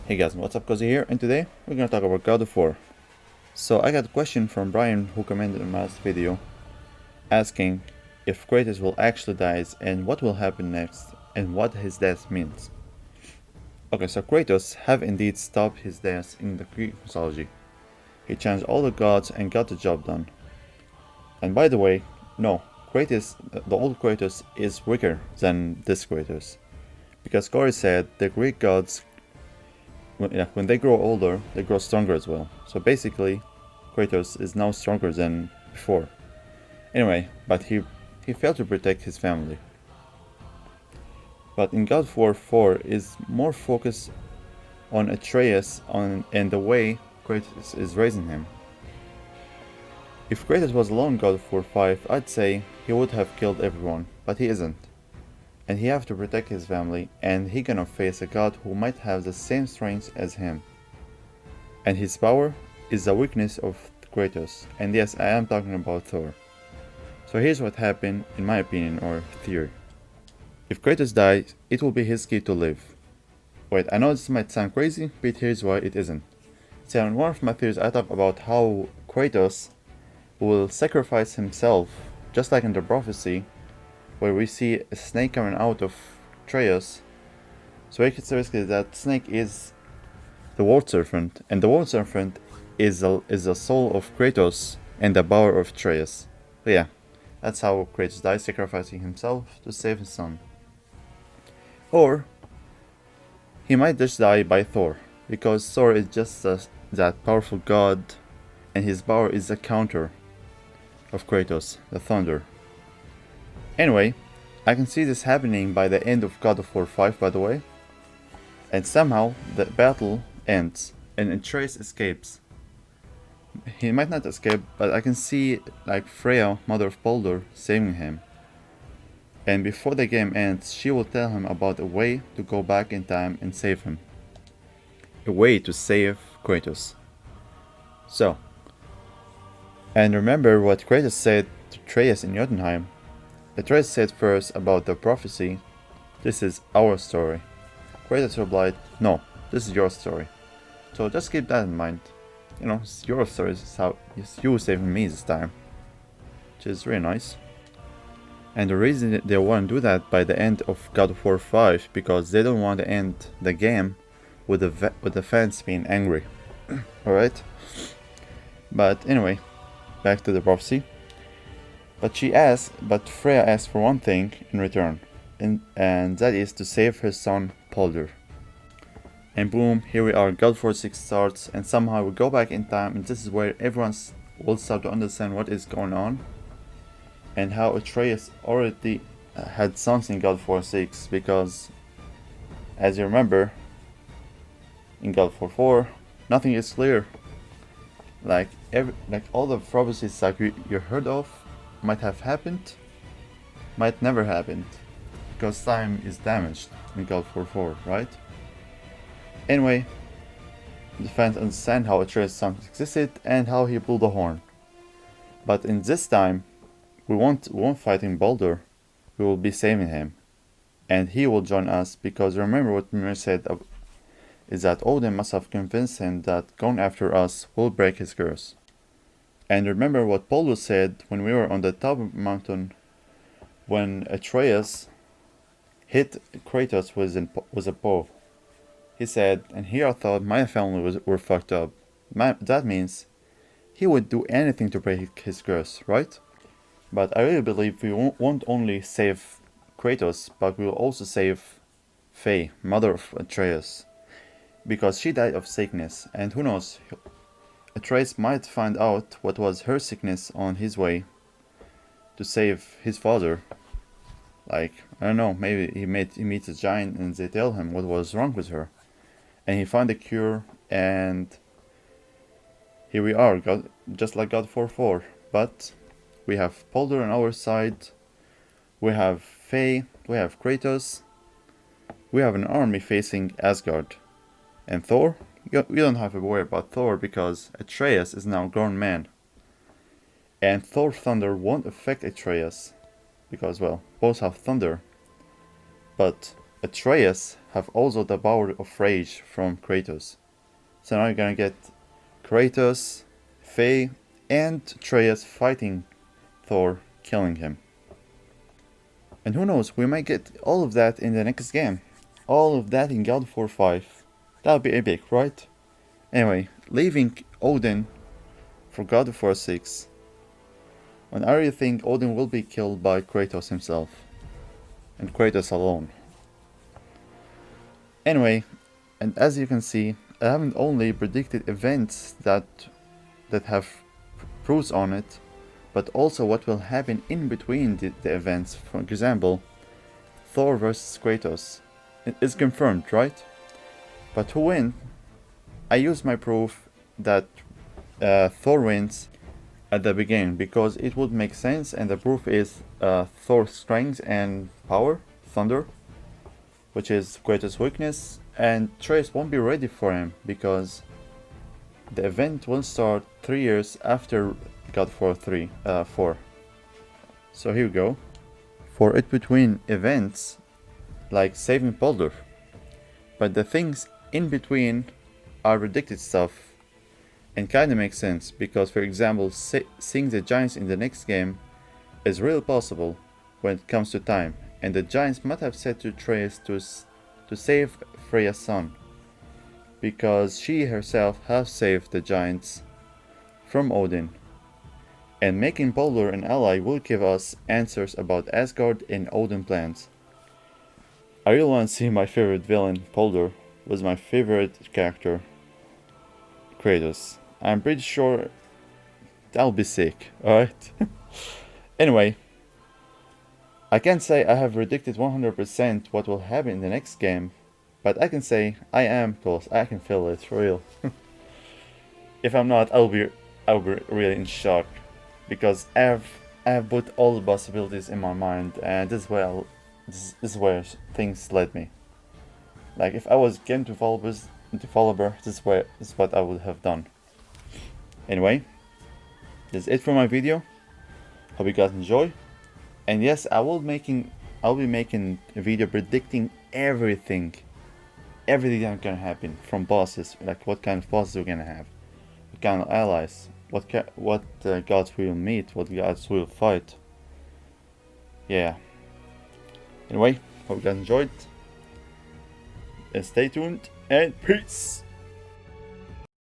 Hey guys, what's up, Cozy here, and today we're gonna talk about God of War. So I got a question from Brian who commented on my last video asking if Kratos will actually die and what will happen next and what his death means. Okay, so Kratos have indeed stopped his death in the Greek mythology. He challenged all the gods and got the job done. And by the way, no, Kratos, the old Kratos is weaker than this Kratos. Because Corey said the Greek gods when they grow older, they grow stronger as well. So basically, Kratos is now stronger than before. Anyway, but he failed to protect his family. But in God of War 4 is more focused on Atreus and the way Kratos is raising him. If Kratos was alone in God of War 5, I'd say he would have killed everyone, but he isn't. And he have to protect his family, and he gonna face a god who might have the same strength as him. And his power is the weakness of Kratos, and yes, I am talking about Thor. So here's what happened in my opinion or theory. If Kratos dies, it will be his key to live. Wait, I know this might sound crazy, but here's why it isn't. So in one of my theories I talk about how Kratos will sacrifice himself, just like in the prophecy, where we see a snake coming out of Atreus. So basically that snake is the world serpent, and the world serpent is the soul of Kratos and the power of Atreus. So yeah, that's how Kratos dies, sacrificing himself to save his son. Or he might just die by Thor, because Thor is just that powerful god, and his power is a counter of Kratos, the thunder. Anyway, I can see this happening by the end of God of War 5, by the way. And somehow the battle ends and Atreus escapes. He might not escape, but I can see like Freya, mother of Baldur, saving him. And before the game ends, she will tell him about a way to go back in time and save him. A way to save Kratos. So, and remember what Kratos said to Atreus in Jotunheim. Atreus said first about the prophecy, "This is our story." Kratos replied, "No, this is your story." So just keep that in mind. You know, it's your story, it's how it's you saving me this time. Which is really nice. And the reason they want to do that by the end of God of War 5, because they don't want to end the game with the fans being angry. Alright? But anyway, back to the prophecy. But Freya asked for one thing in return, and that is to save her son Baldur. And boom, here we are, God of War 6 starts, and somehow we go back in time, and this is where everyone will start to understand what is going on, and how Atreus already had sons in God of War 6, because, as you remember, in God of War 4, nothing is clear. Like all the prophecies like you heard of, might have happened, might never happened, because time is damaged in God of War 4, right? Anyway, the fans understand how Atreus' son existed and how he blew the horn. But in this time, we won't fighting Baldur, we will be saving him. And he will join us, because remember what Mimir said is that Odin must have convinced him that going after us will break his curse. And remember what Baldur said when we were on the top of the mountain, when Atreus hit Kratos with a bow. He said, "And here I thought my family were fucked up." That means he would do anything to break his curse, right? But I really believe we won't only save Kratos, but we will also save Faye, mother of Atreus. Because she died of sickness, and who knows, Atreus might find out what was her sickness on his way to save his father. Like, I don't know, maybe he meets a giant and they tell him what was wrong with her. And he found a cure, and here we are, just like God of War 4. But we have Baldur on our side, we have Faye, we have Kratos, we have an army facing Asgard. And Thor? You don't have to worry about Thor, because Atreus is now a grown man. And Thor thunder won't affect Atreus, because, well, both have thunder. But Atreus have also the power of rage from Kratos. So now you're gonna get Kratos, Faye, and Atreus fighting Thor, killing him. And who knows, we might get all of that in the next game. All of that in God of War 5. That would be epic, right? Anyway, leaving Odin for God of War 6. When I really think Odin will be killed by Kratos himself. And Kratos alone. Anyway, and as you can see, I haven't only predicted events that have proofs on it, but also what will happen in between the events. For example, Thor vs Kratos. It is confirmed, right? But who wins? I use my proof that Thor wins at the beginning, because it would make sense, and the proof is Thor's strength and power, thunder, which is Kratos' weakness, and Trace won't be ready for him because the event will start 3 years after God of War 4. So here we go. For it between events, like saving Baldur. But the things in between are predicted stuff, and kinda makes sense, because for example, seeing the giants in the next game is real possible when it comes to time, and the giants might have said to Trace to save Freya's son, because she herself has saved the giants from Odin. And making Baldur an ally will give us answers about Asgard and Odin plans. I really want to see my favorite villain, Baldur, was my favorite character, Kratos. I'm pretty sure that'll be sick, alright? Anyway, I can't say I have predicted 100% what will happen in the next game, but I can say I am close. I can feel it, for real. If I'm not, I'll be really in shock, because I have put all the possibilities in my mind, and this is where things led me. Like, if I was game developer, this is what I would have done. Anyway, that's it for my video. Hope you guys enjoy. And yes, I'll be making a video predicting everything that's gonna happen, from bosses, like what kind of bosses we're gonna have, what kind of allies, what gods we will meet, what gods we will fight. Yeah. Anyway, hope you guys enjoyed. And stay tuned, and peace!